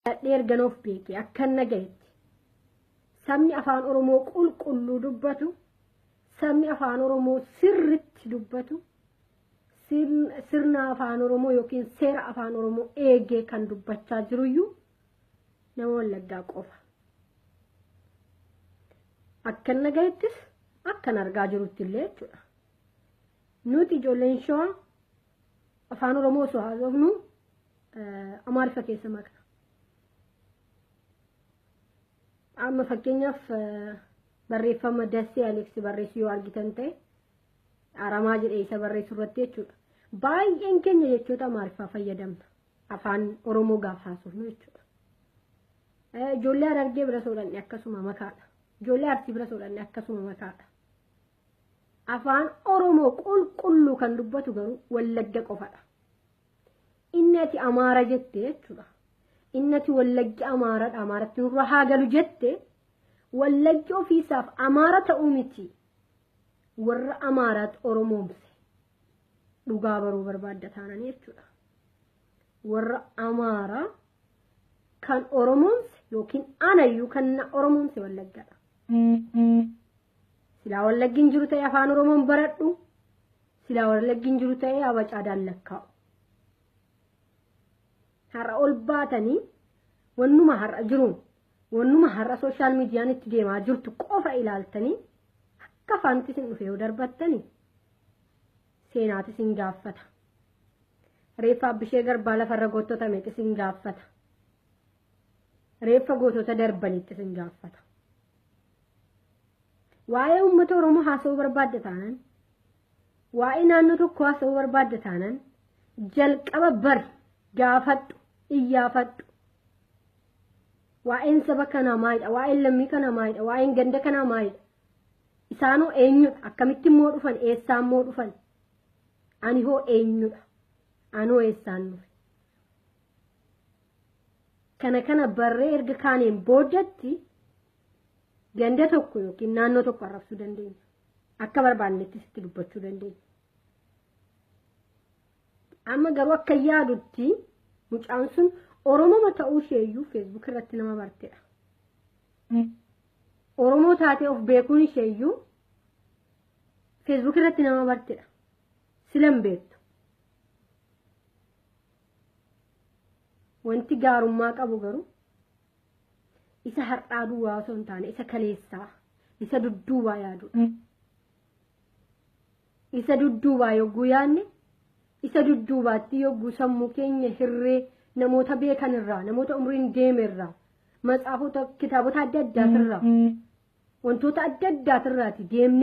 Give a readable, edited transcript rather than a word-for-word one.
Erganoof beekee akkan nagayetti sabni afaan Oromoo qulqulluu dubbatu sabni afaan Oromoo sirritti dubbatu sirna afaan Oromoo yookiin seera afaan Oromoo eegee kan dubbachaa jiruyyuu nama Wallaggaa qofa. Akkan nagayettis akkan argaa jirutti illee jechuudha. Nuti ijoolleen Shawaa afaan Oromoo osoo haasofnu Amaariffa keessa makna. Amma fakkeenyaaf barreeffama Dassee Alex barreessu yoo argitan ta'e Aramaa jedhee isa barreessu irratti jechuudha. Baay'een keenya jechoota Amaariffaa fayyadamna. Afaan Oromoo gaafa haasofnu jechuudha. Ijoollee Harargee bira soodhanne akkasuma makaadha. Ijoollee Arsii bira soodhanne akkasuma makaadha. Afaan Oromoo qulqulluu kan dubbatu garuu Wallagga qofadha. Inni ati Amaara jette jechuudha. Innati Wallaggi Amaaradha. Amaaratti nurra haa galu jette Wallaggi ofiisaaf Amaara ta'uu miti. Warra Amaaraat Oromoomse dhugaa baruu barbaadda taananii jechuudha. Warra Amaara kan Oromoomse yookiin anayyuu kan Oromoomse Wallaggadha. Silaa Wallaggiin jiru ta'e afaan Oromoon baradhu. Silaa Wallaggiin jiru ta'e Abacaadaan lakkaa'u. Har'a ol baatanii wannuma har'a jiruun wannuma har'a sooshaal miidiyaan itti deemaa jirtu qofa ilaaltanii akka afaanitti isin dhufee yoo darbattanii seenaati isin gaaffata. Reeffa Abbishee Garbaa lafarra goottota meeqa isin gaaffata. Reeffa gootota darbanitti isin gaaffata. Waa'ee uummata Oromoo haasa'uu barbaadda taanan waa'ee naannoo tokko haasa'uu barbaadda taanan jalqaba bari gaafadhu iyyaafadhu. Waa'een saba kanaa maalidha? Waa'een lammii kanaa maalidha? Waa'een ganda kanaa maalidha? Isaanoo eenyudha? Akkamitti immoo dhufan? Eessaan immoo dhufan? Ani hoo eenyudha? Anoo eessaan dhufe? Kana barree erga kaaneen booddatti ganda tokko yookiin naannoo tokko arrabsuu dandeenya. Akka barbaannetti sitti dubbachuu dandeenya. Amma garuu akka yaadutti mucaan sun Oromoo ta'uu isheeyyuu Facebook irratti nama barteedha. Oromoo taatee of beekuun isheeyyuu Facebook irratti nama barteedha. Silan beektu. Wanti gaarummaa qabu garuu isa har'aa duwwaa osoo hin taane isa kaleessaa isa dudduubaa yaadudha. Isa dudduubaa yogguu yaadne isa dudduubaatti yogguu sammuu keenya hirree namoota beekan irraa namoota umriin deeme irraa matsaafota kitaabota adda addaatirraa wantoota adda addaatirraati deemne